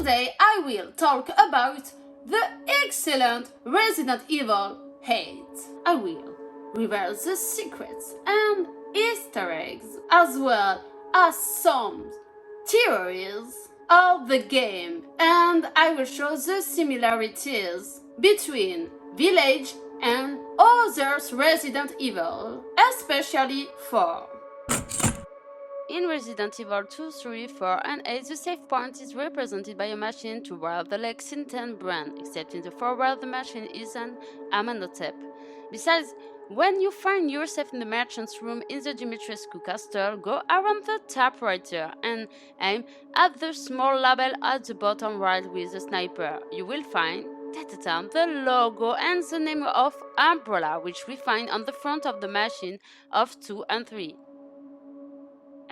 Today I will talk about the excellent Resident Evil 8. I will reveal the secrets and Easter eggs as well as some theories of the game, and I will show the similarities between Village and other Resident Evil, especially 4. In Resident Evil 2, 3, 4, and 8, the save point is represented by a machine toward the Lexington brand, except in the 4 where the machine is an anayasekai. Besides, when you find yourself in the merchant's room in the Dimitrescu castle, go around the typewriter and aim at the small label at the bottom right with the sniper. You will find the logo and the name of Umbrella, which we find on the front of the machine of 2 and 3.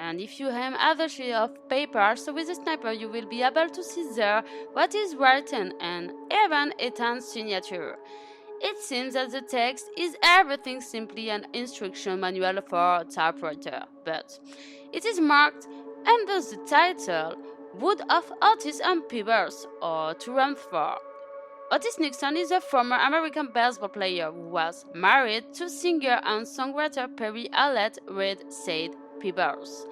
And if you aim at the sheet of paper, so with the sniper you will be able to see there what is written and even Ethan's signature. It seems that the text is everything simply an instruction manual for a typewriter, but it is marked under the title Wood of Otis and Peebles, or To Run For. Otis Nixon is a former American baseball player who was married to singer and songwriter Perry Allett Reed Said Peebles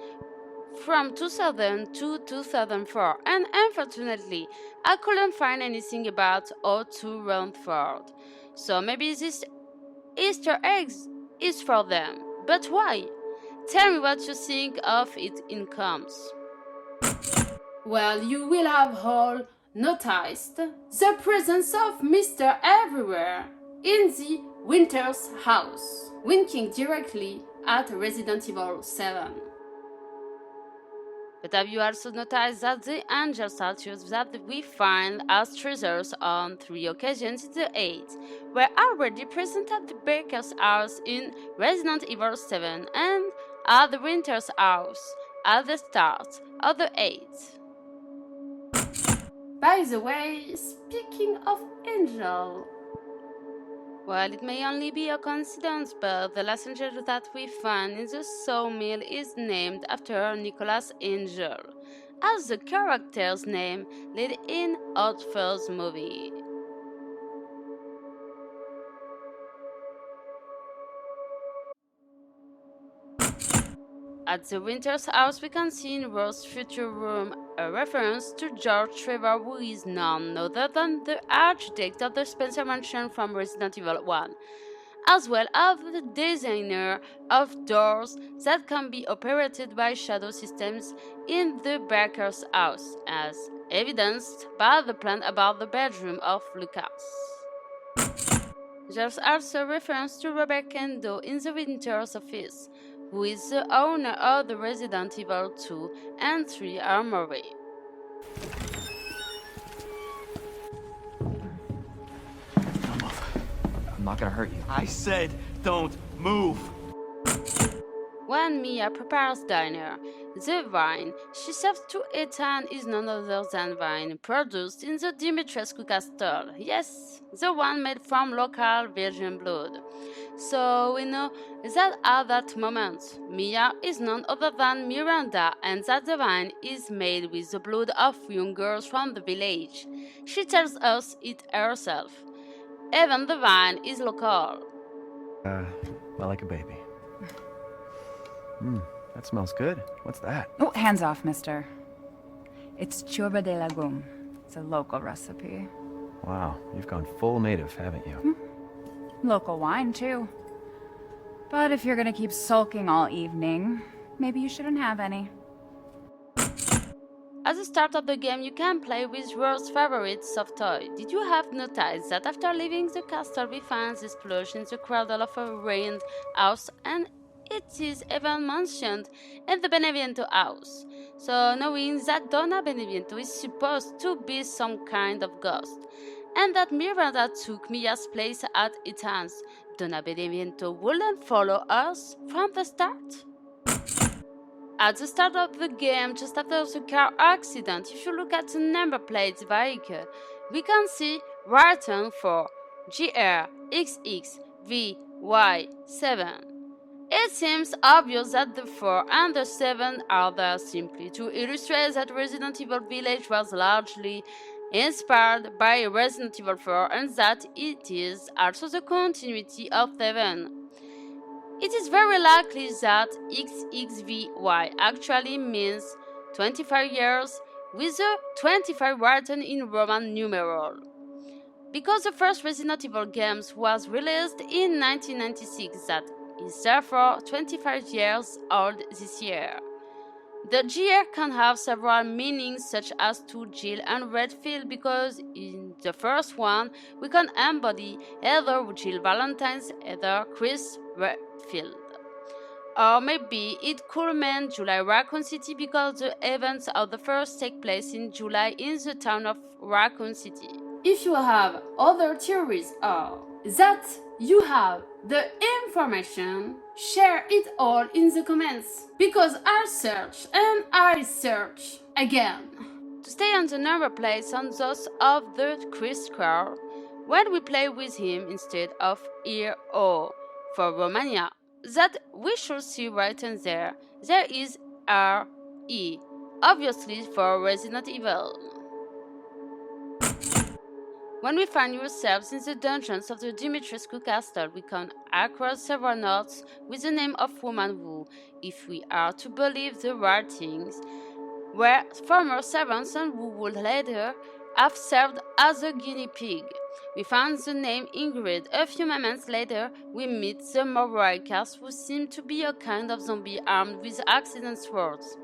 from 2000 to 2004, and unfortunately I couldn't find anything about how to run forward. So maybe this Easter eggs is for them. But why? Tell me what you think of it in comments. Well, you will have all noticed the presence of Mr. Everywhere in the Winter's house, winking directly at Resident Evil 7. But have you also noticed that the angel statues that we find as treasures on 3 occasions in the 8 were already present at the Baker's house in Resident Evil 7 and at the Winter's house at the start of the 8? By the way, speaking of angel, well, it may only be a coincidence, but the last angel that we find in the sawmill is named after Nicholas Angel, as the character's name lead in Oddfellows movie. At the Winter's house, we can see in Rose's future room a reference to George Trevor, who is none other than the architect of the Spencer Mansion from Resident Evil 1, as well as the designer of doors that can be operated by shadow systems in the Baker's house, as evidenced by the plan about the bedroom of Lucas. There's also a reference to Robert Kendo in the Winter's office, who is the owner of the Resident Evil 2 and 3 armory. Don't move. I'm not gonna hurt you. I said don't move. When Mia prepares dinner, the wine she serves to Ethan is none other than wine produced in the Dimitrescu castle. Yes, the one made from local virgin blood. So we know that at that moment, Mia is none other than Miranda, and that the wine is made with the blood of young girls from the village. She tells us it herself. Even the wine is local. Well, like a baby. That smells good. What's that? Oh, hands off, mister. It's churba de legume. It's a local recipe. Wow, you've gone full native, haven't you? Local wine, too. But if you're gonna keep sulking all evening, maybe you shouldn't have any. At the start of the game, you can play with Rose's favorite soft toy. Did you have noticed that after leaving the castle, we find the explosion in the cradle of a ruined house, and it is even mentioned in the Beneviento house? So knowing that Donna Beneviento is supposed to be some kind of ghost, and that Miranda took Mia's place at Ethan's, Donna Beneviento wouldn't follow us from the start? At the start of the game, just after the car accident, if you look at the number plate vehicle, we can see written for GRXXVY7. It seems obvious that the 4 and the 7 are there simply to illustrate that Resident Evil Village was largely inspired by Resident Evil 4 and that it is also the continuity of 7. It is very likely that XXVY actually means 25 years, with the 25 written in Roman numeral. Because the first Resident Evil games was released in 1996, that is therefore 25 years old this year. The year can have several meanings such as to Jill and Redfield, because in the first one we can embody either Jill Valentine's, either Chris Redfield. Or maybe it could mean July Raccoon City, because the events of the first take place in July in the town of Raccoon City. If you have other theories or that you have the information, share it all in the comments, because I search and I search again. To stay on the number plates on those of the Chris car, when we play with him instead of here O for Romania, that we should see written there is RE, obviously for Resident Evil. When we find ourselves in the dungeons of the Dimitrescu castle, we come across several notes with the name of women who, if we are to believe the writings, were former servants and who would later have served as a guinea pig. We find the name Ingrid. A few moments later, we meet the Moraikas, who seem to be a kind of zombie armed with accident swords.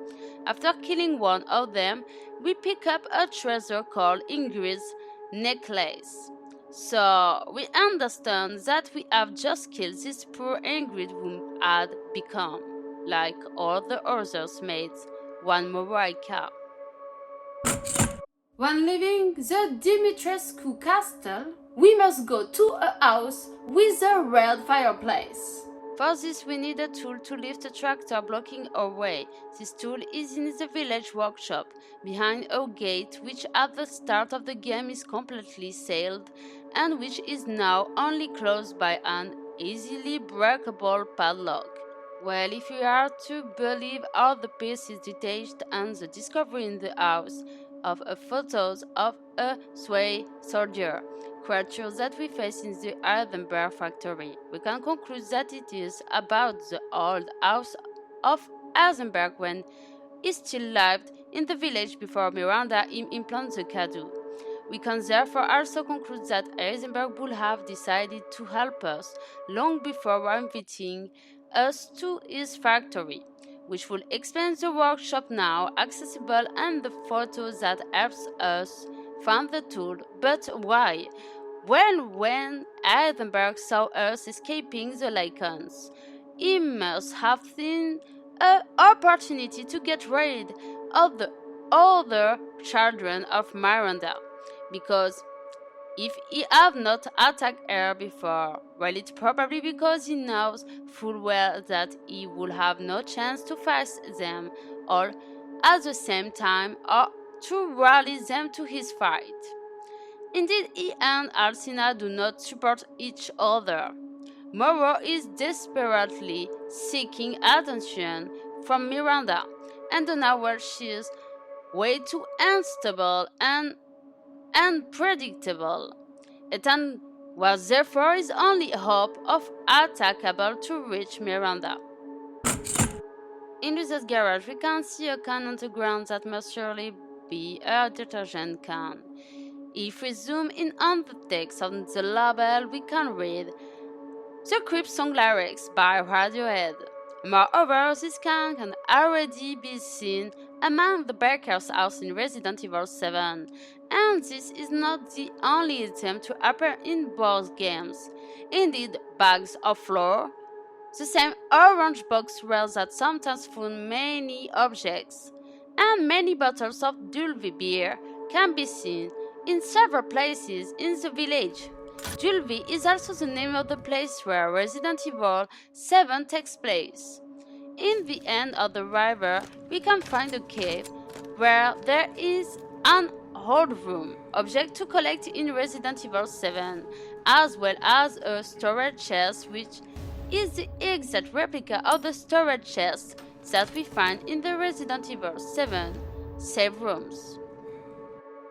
After killing one of them, we pick up a treasure called Ingrid's necklace. So we understand that we have just killed this poor Ingrid, who had become, like all the others, mates, one Moraika. When leaving the Dimitrescu castle, we must go to a house with a red fireplace. For this we need a tool to lift a tractor blocking our way. This tool is in the village workshop, behind a gate which at the start of the game is completely sealed and which is now only closed by an easily breakable padlock. Well, if we are to believe all the pieces detached and the discovery in the house of photos of a sway soldier, creature that we face in the Heisenberg factory, we can conclude that it is about the old house of Heisenberg when he still lived in the village before Miranda implanted the Kadu. We can therefore also conclude that Heisenberg would have decided to help us long before inviting us to his factory, which will explain the workshop now accessible and the photos that helps us find the tool. But why? When Heisenberg saw us escaping the Lycans, he must have seen an opportunity to get rid of the other children of Miranda, because if he have not attacked her before, well, it's probably because he knows full well that he would have no chance to face them all at the same time or to rally them to his fight. Indeed, he and Alcina do not support each other. Moro is desperately seeking attention from Miranda, and Donna, where she is way too unstable and unpredictable. Ethan was therefore his only hope of attackable to reach Miranda. In Luisa's garage, we can see a can on the ground that must surely be a detergent can. If we zoom in on the text on the label, we can read "The Creep Song Lyrics" by Radiohead. Moreover, this can already be seen among the Baker's house in Resident Evil 7, and this is not the only item to appear in both games. Indeed, bags of flour, the same orange box rails that sometimes found many objects, and many bottles of Dulvi beer can be seen in several places in the village. Dulvi is also the name of the place where Resident Evil 7 takes place. In the end of the river, we can find a cave where there is an old room, object to collect in Resident Evil 7, as well as a storage chest which is the exact replica of the storage chest that we find in the Resident Evil 7 save rooms.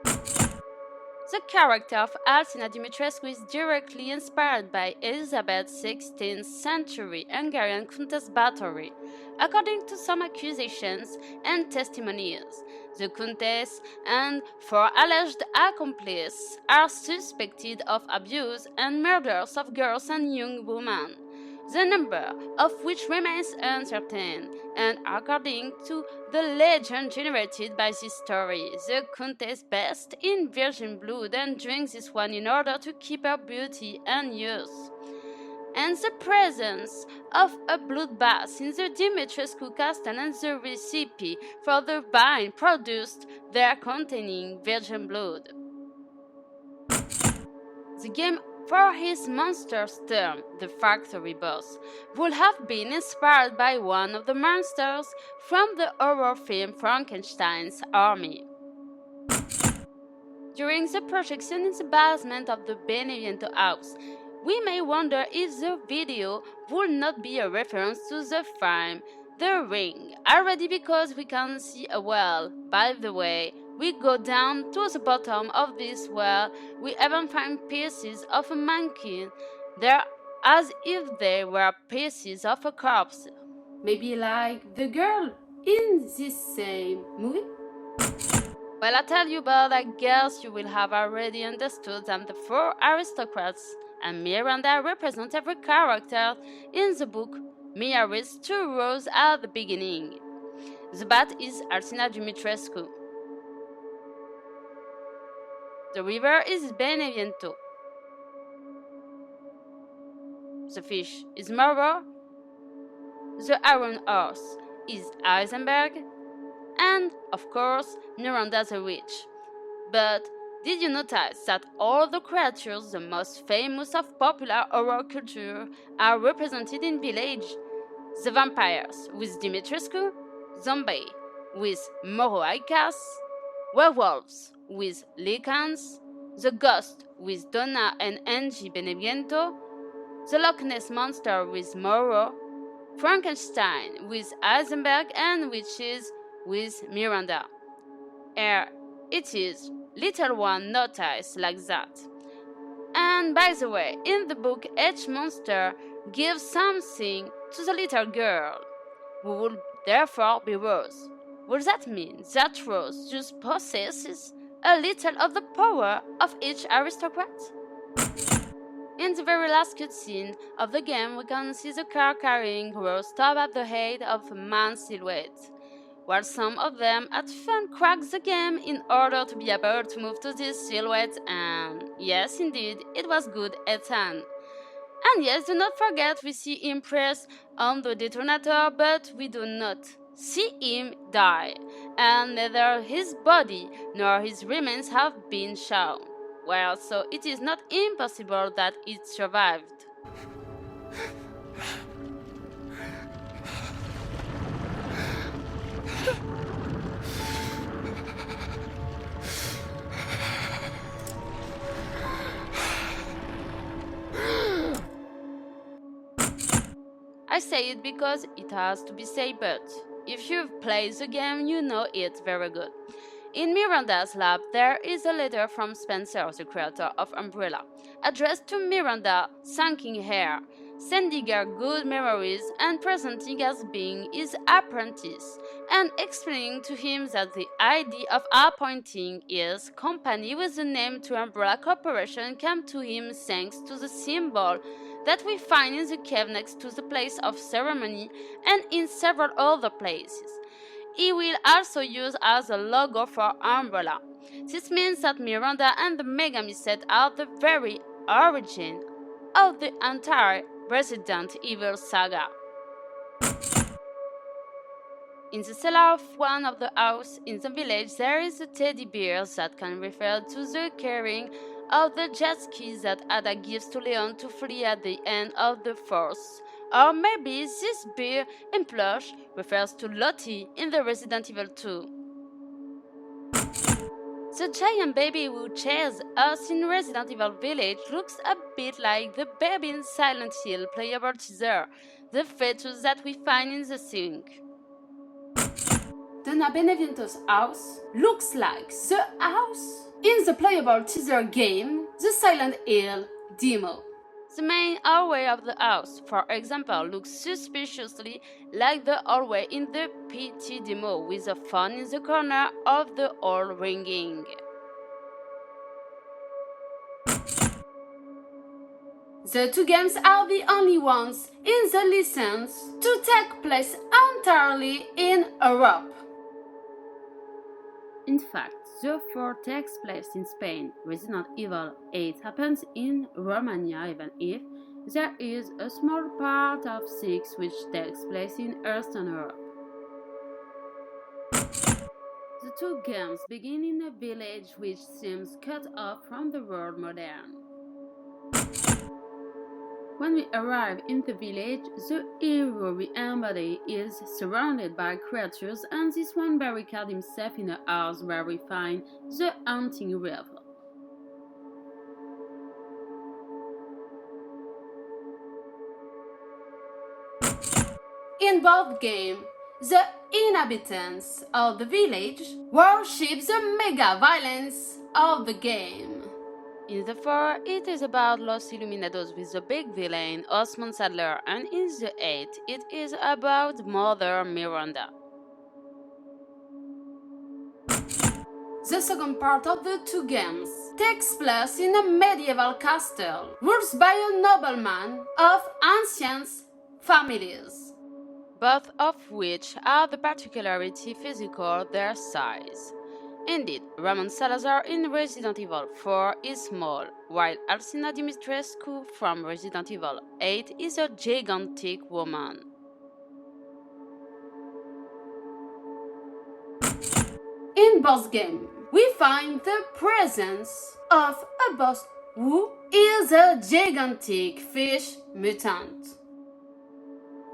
The character of Alcina Dimitrescu is directly inspired by Elizabeth's 16th century Hungarian Countess Báthory. According to some accusations and testimonies, the Countess and 4 alleged accomplices are suspected of abuse and murders of girls and young women, the number of which remains uncertain, and according to the legend generated by this story, the Countess bathes in virgin blood and drinks this one in order to keep her beauty and youth. And the presence of a bloodbath in the Dimitrescu castle and the recipe for the wine produced there containing virgin blood. The game for his monster's term, the Factory Boss, would have been inspired by one of the monsters from the horror film Frankenstein's Army. During the projection in the basement of the Benevento house, we may wonder if the video would not be a reference to the film The Ring, already because we can see a well. By the way, we go down to the bottom of this well, we even find pieces of a mannequin there as if they were pieces of a corpse. Maybe like the girl in this same movie? Well, I tell you, but I guess you will have already understood that the 4 aristocrats and Miranda represent every character in the book. Mia reads 2 rows at the beginning. The bat is Alcina Dimitrescu. The river is Benevento. The fish is Moro. The iron horse is Heisenberg. And, of course, Miranda the witch. But did you notice that all the creatures the most famous of popular horror culture are represented in Village? The vampires with Dimitrescu, zombie with Moro Aikas, werewolves with Lycans, the ghost with Donna and Angie Benevento, the Loch Ness monster with Moro, Frankenstein with Heisenberg, and witches with Miranda. It is little one noticed like that. And by the way, in the book, each monster gives something to the little girl, who will therefore be Rose. Would that mean that Rose just possesses a little of the power of each aristocrat? In the very last cutscene of the game, we can see the car carrying Rose stop at the head of a man's silhouette, while some of them had fun cracked the game in order to be able to move to this silhouette, and yes, indeed, it was good at 10. And yes, do not forget we see him press on the detonator, but we do not see him die, and neither his body nor his remains have been shown. Well, so it is not impossible that it survived. I say it because it has to be said, but if you've played the game, you know it very good. In Miranda's lab, there is a letter from Spencer, the creator of Umbrella, addressed to Miranda, thanking her, sending her good memories and presenting as being his apprentice, and explaining to him that the idea of appointing his company with the name to Umbrella Corporation came to him thanks to the symbol that we find in the cave next to the place of ceremony and in several other places. He will also use as a logo for Umbrella. This means that Miranda and the Megami set are the very origin of the entire Resident Evil saga. In the cellar of one of the houses in the village, there is a teddy bear that can refer to the carrying of the jet skis that Ada gives to Leon to flee at the end of the Force. Or maybe this bear in plush refers to Lottie in the Resident Evil 2. The giant baby who chased us in Resident Evil Village looks a bit like the baby in Silent Hill playable teaser, the fetus that we find in the sink. Donna Benevento's house looks like the house in the playable teaser game, the Silent Hill demo. The main hallway of the house, for example, looks suspiciously like the hallway in the PT demo, with a phone in the corner of the hall ringing. The two games are the only ones in the license to take place entirely in Europe. In fact, the 4 takes place in Spain. Resident Evil 8 happens in Romania, even if there is a small part of 6 which takes place in Eastern Europe. The two games begin in a village which seems cut off from the world modern. When we arrive in the village, the hero we embody is surrounded by creatures, and this one barricades himself in a house where we find the haunting river. In both games, the inhabitants of the village worship the mega violence of the game. In the 4, it is about Los Illuminados with the big villain Osmond Sadler, and in the 8, it is about Mother Miranda. The second part of the two games takes place in a medieval castle ruled by a nobleman of ancient families, both of which have the particularity physical their size. Indeed, Ramon Salazar in Resident Evil 4 is small, while Alcina Dimitrescu from Resident Evil 8 is a gigantic woman. In both games, we find the presence of a boss who is a gigantic fish mutant.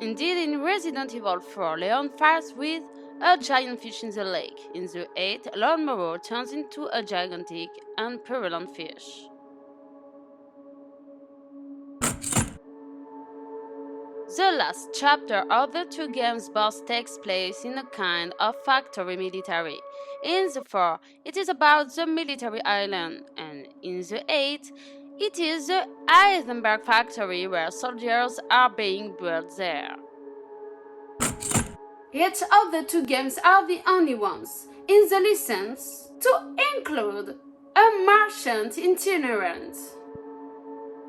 Indeed, in Resident Evil 4, Leon fights with a giant fish in the lake. In the 8, Lord Moreau turns into a gigantic and purulent fish. The last chapter of the two games both takes place in a kind of factory military. In the 4, it is about the military island, and in the 8, it is the Heisenberg factory where soldiers are being built there. Each of the two games are the only ones in the license to include a merchant itinerant.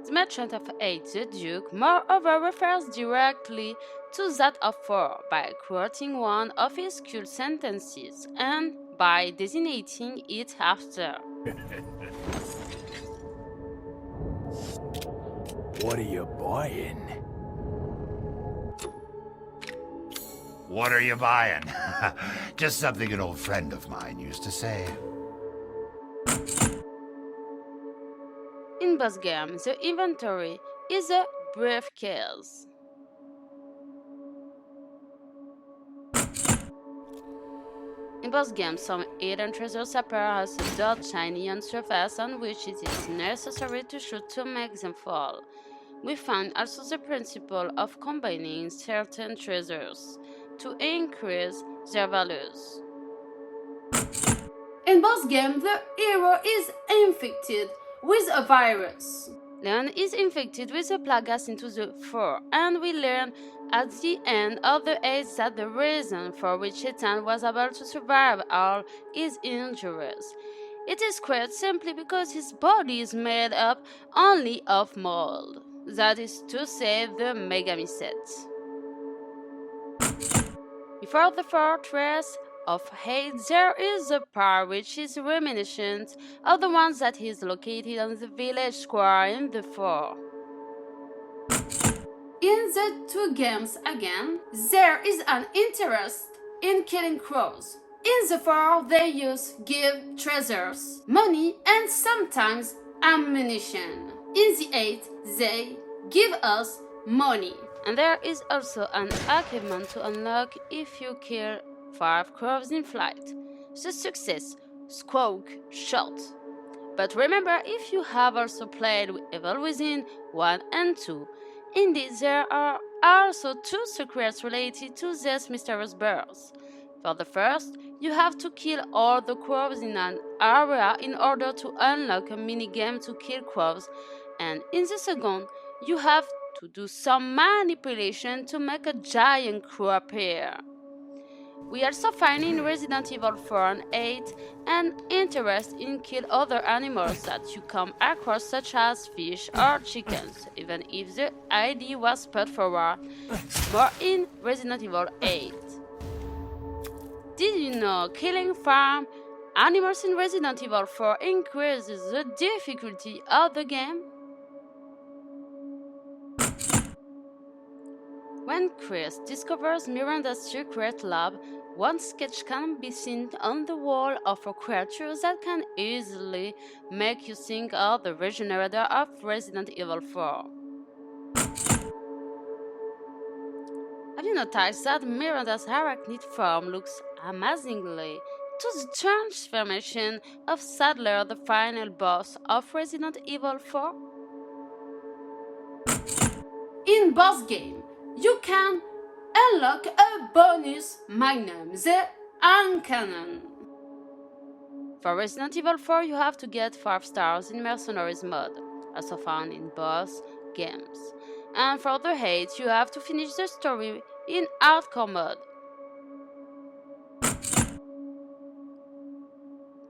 The Merchant of 8, the Duke, moreover refers directly to that of 4 by quoting one of his cool sentences and by designating it after. What are you buying? What are you buying? Just something an old friend of mine used to say. In both games, the inventory is a briefcase. In both games, some hidden treasures appear as a dot shiny on surface on which it is necessary to shoot to make them fall. We find also the principle of combining certain treasures to increase their values. In both games, the hero is infected with a virus. Leon is infected with a plagas into the 4, and we learn at the end of the 8 that the reason for which Ethan was able to survive all his injuries. It is quite simply because his body is made up only of mold. That is to say, the Megami set. Before the fortress of hate, there is a part which is reminiscent of the ones that is located on the village square in the 4. In the two games again, there is an interest in killing crows. In the 4, they give treasures, money, and sometimes ammunition. In the 8, they give us money. And there is also an achievement to unlock if you kill 5 crows in flight. The success Squawk Shot. But remember, if you have also played Evil Within 1 and 2, indeed there are also 2 secrets related to this mysterious birth. For the first, you have to kill all the crows in an area in order to unlock a minigame to kill crows, and in the second, you have to do some manipulation to make a giant crow appear. We also find in Resident Evil 4 and 8 an interest in kill other animals that you come across, such as fish or chickens, even if the idea was put forward more in Resident Evil 8. Did you know killing farm animals in Resident Evil 4 increases the difficulty of the game? When Chris discovers Miranda's secret lab, one sketch can be seen on the wall of a creature that can easily make you think of the regenerator of Resident Evil 4. Have you noticed that Miranda's arachnid form looks amazingly to the transformation of Sadler, the final boss of Resident Evil 4? In boss game, you can unlock a bonus magnum, the Uncannon. For Resident Evil 4, you have to get 5 stars in Mercenaries mode, also found in boss games. And for the 8, you have to finish the story in hardcore mode.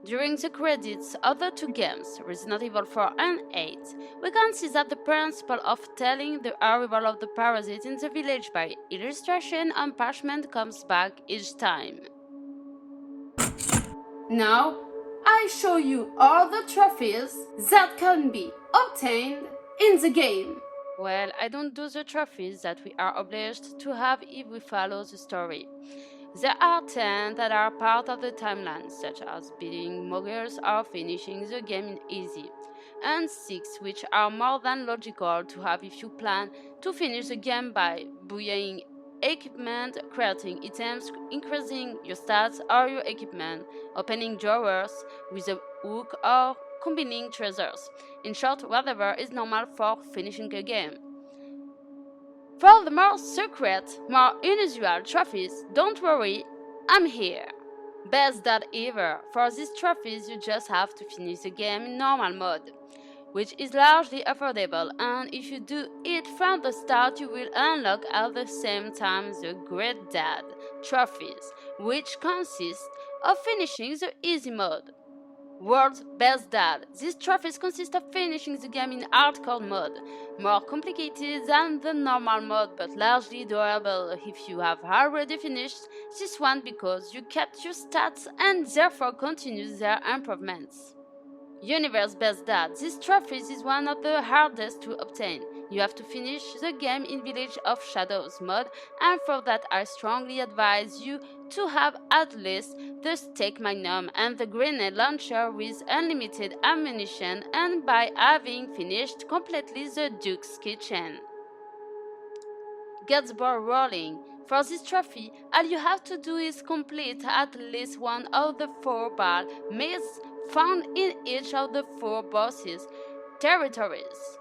During the credits of the 2 games, Resident Evil 4 and 8, we can see that the principle of telling the arrival of the parasite in the village by illustration on parchment comes back each time. Now, I show you all the trophies that can be obtained in the game. Well, I don't do the trophies that we are obliged to have if we follow the story. There are 10 that are part of the timeline, such as beating muggers or finishing the game in easy, and 6 which are more than logical to have if you plan to finish the game by buying equipment, creating items, increasing your stats or your equipment, opening drawers with a hook, or combining treasures. In short, whatever is normal for finishing a game. For the more secret, more unusual trophies, don't worry, I'm here. Best dad ever. For these trophies, you just have to finish the game in normal mode, which is largely affordable, and if you do it from the start, you will unlock at the same time the Great Dad trophies, which consist of finishing the easy mode. World's Best Dad. These trophies consist of finishing the game in hardcore mode, more complicated than the normal mode but largely doable if you have already finished this one because you kept your stats and therefore continue their improvements. Universe Best Dad. This trophy is one of the hardest to obtain. You have to finish the game in Village of Shadows mode, and for that I strongly advise you to have at least the Steak Magnum and the grenade launcher with unlimited ammunition, and by having finished completely the Duke's Kitchen. Get the ball rolling. For this trophy, all you have to do is complete at least one of the 4 ball myths found in each of the 4 bosses' territories.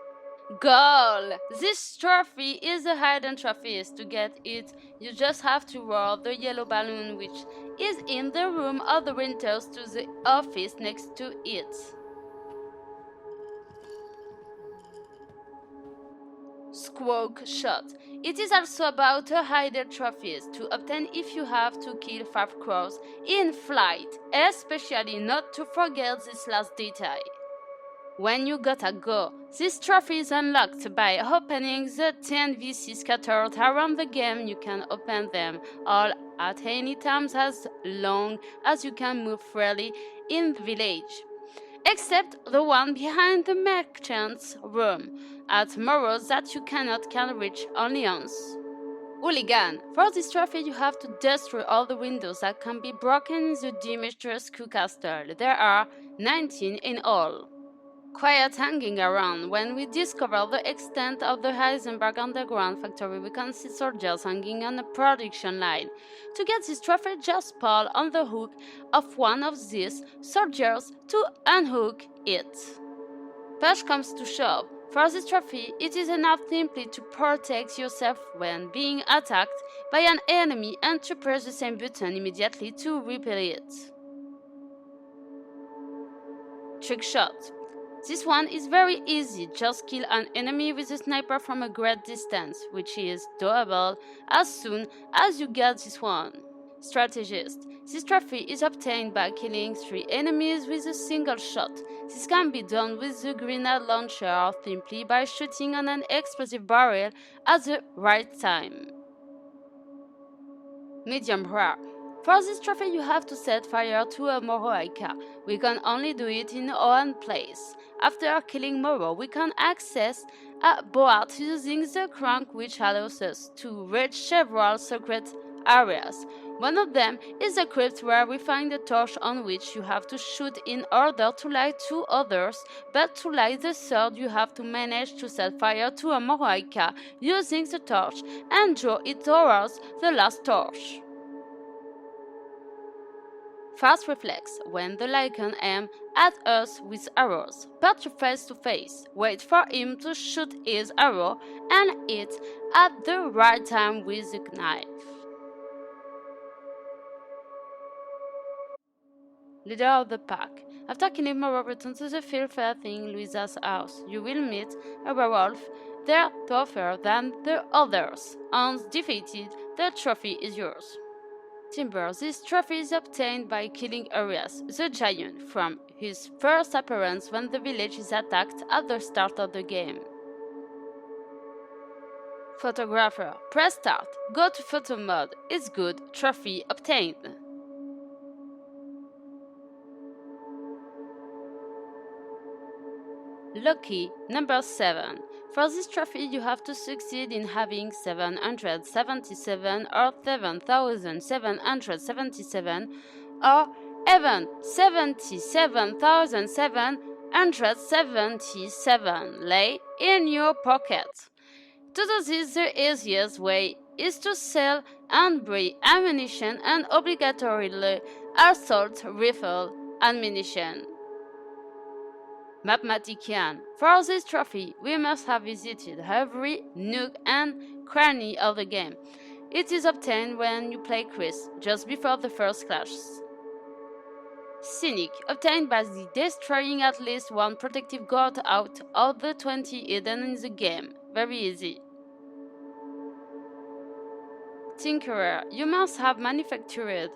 Goal! This trophy is a hidden trophy. To get it, you just have to roll the yellow balloon which is in the room of the renters to the office next to it. Squawk Shot. It is also about a hidden trophies to obtain if you have to kill 5 crows in flight, especially not to forget this last detail. When you gotta go, this trophy is unlocked by opening the 10 VC scattered around the game. You can open them all at any time as long as you can move freely in the village, except the one behind the merchant's room at Morrows that you can reach only once. Hooligan. For this trophy you have to destroy all the windows that can be broken in the Demetrius Castle. There are 19 in all. quiet hanging around. When we discover the extent of the Heisenberg underground factory, we can see soldiers hanging on a production line. To get this trophy, just pull on the hook of one of these soldiers to unhook it. Push comes to shove. For this trophy, it is enough simply to protect yourself when being attacked by an enemy and to press the same button immediately to repel it. Trick shot. This one is very easy, just kill an enemy with a sniper from a great distance, which is doable as soon as you get this one. Strategist. This trophy is obtained by killing 3 enemies with a single shot. This can be done with the grenade launcher or simply by shooting on an explosive barrel at the right time. Medium rare. For this trophy you have to set fire to a Moroaika. We can only do it in one place. After killing Moro, we can access a boat using the crank, which allows us to reach several secret areas. One of them is a crypt where we find a torch on which you have to shoot in order to light 2 others, but to light the third you have to manage to set fire to a Moroaika using the torch and draw it towards the last torch. Fast reflex. When the Lycan aims at us with arrows, put your face to face, wait for him to shoot his arrow and hit at the right time with the knife. Leader of the pack. After killing Moro, return to the field facing Luisa's house. You will meet a werewolf there tougher than the others. Once defeated, the trophy is yours. Timber. This trophy is obtained by killing Arias, the giant, from his first appearance when the village is attacked at the start of the game. Photographer. Press start. Go to photo mode. It's good. Trophy obtained. Lucky number 7. For this trophy you have to succeed in having 777 or 7777 or even 77,777 lay in your pocket. To do this, the easiest way is to sell and buy ammunition and obligatorily assault rifle ammunition. Mathematician. For this trophy, we must have visited every nook and cranny of the game. It is obtained when you play Chris, just before the first clash. Cynic. Obtained by destroying at least one protective guard out of the 20 hidden in the game. Very easy. Tinkerer. You must have manufactured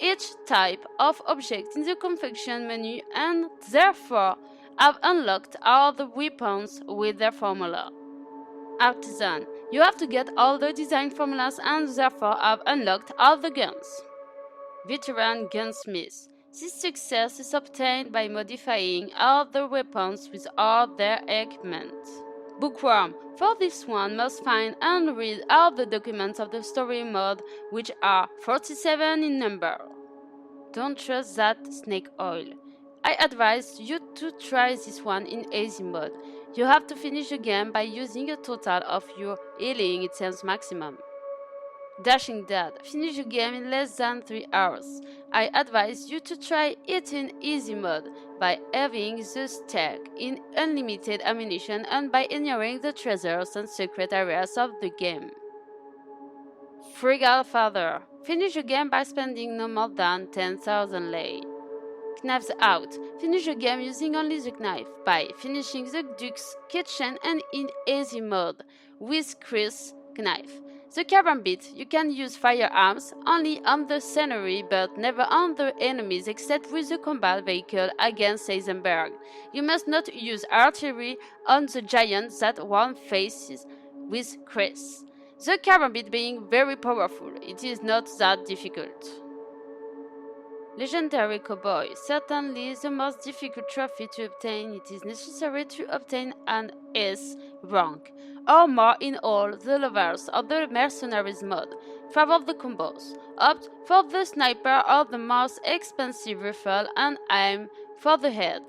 each type of object in the confection menu and therefore have unlocked all the weapons with their formula. Artisan. You have to get all the design formulas and therefore have unlocked all the guns. Veteran Gunsmith. This success is obtained by modifying all the weapons with all their equipment. Bookworm. For this one must find and read all the documents of the story mode, which are 47 in number. Don't trust that snake oil. I advise you to try this one in easy mode. You have to finish the game by using a total of your healing items maximum. Dashing Dad. Finish the game in less than 3 hours. I advise you to try it in easy mode by having the stack in unlimited ammunition and by ignoring the treasures and secret areas of the game. Frugal Father. Finish the game by spending no more than 10,000 lei. Knives Out. Finish the game using only the knife by finishing the Duke's kitchen and in easy mode with Chris' knife. The Karambit. You can use firearms only on the scenery but never on the enemies except with the combat vehicle against Heisenberg. You must not use artillery on the giant that one faces with Chris. The Karambit being very powerful, it is not that difficult. Legendary Cowboy. Certainly the most difficult trophy to obtain. It is necessary to obtain an S rank, or more in all the levels of the Mercenaries mode. Favor the combos. Opt for the sniper or the most expensive rifle and aim for the head.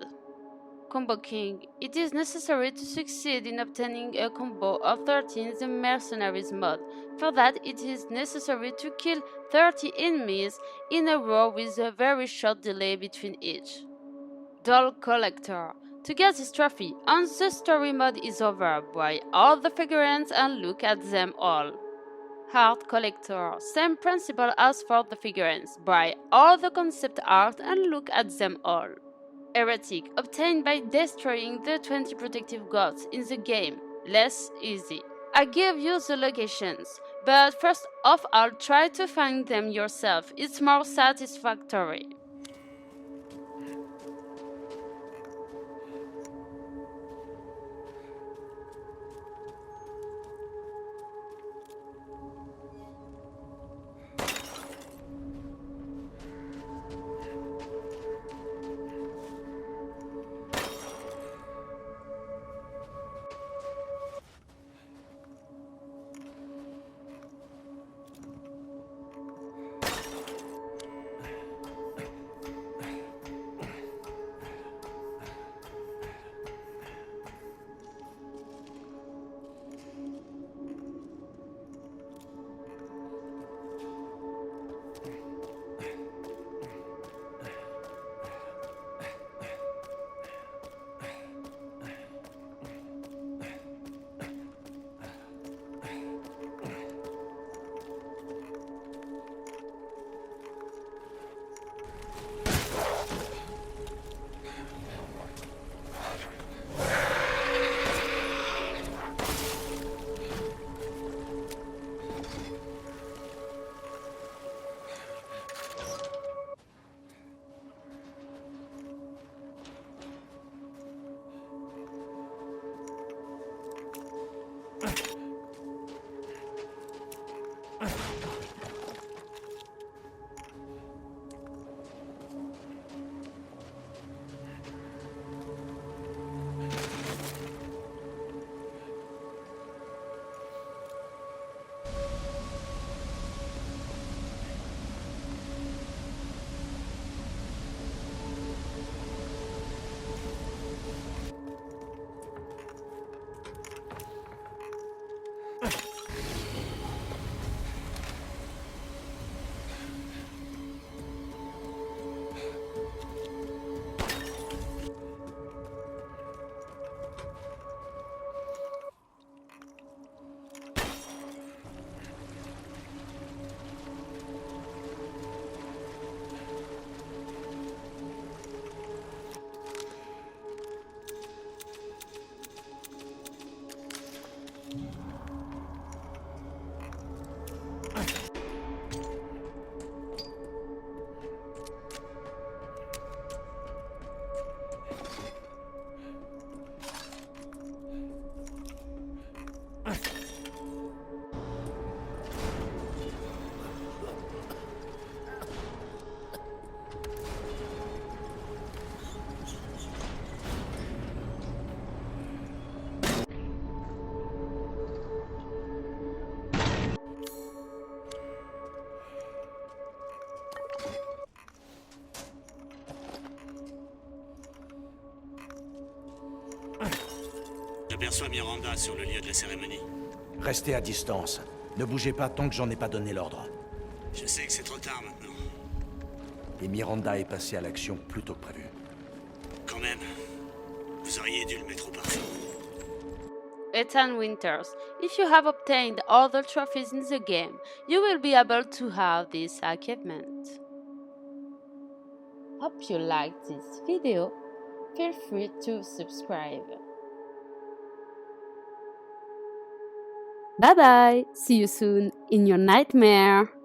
Combo King. It is necessary to succeed in obtaining a combo of 30 in the Mercenaries mod. For that, it is necessary to kill 30 enemies in a row with a very short delay between each. Doll Collector. To get this trophy, once the story mode is over, buy all the figurines and look at them all. Art Collector. Same principle as for the figurines, buy all the concept art and look at them all. Heretic. Obtained by destroying the 20 protective gods in the game. Less easy. I give you the locations, but first of all try to find them yourself, it's more satisfactory. J'aperçois Miranda sur le lieu de la cérémonie. Restez à distance. Ne bougez pas tant que j'en ai pas donné l'ordre. Je sais que c'est trop tard maintenant. Et Miranda est passée à l'action plus tôt que prévu. Quand même, vous auriez dû le mettre au parfum. Ethan Winters. If you have obtained all the trophies in the game, you will be able to have this achievement. Hope you liked this video. Feel free to subscribe. Bye bye! See you soon in your nightmare!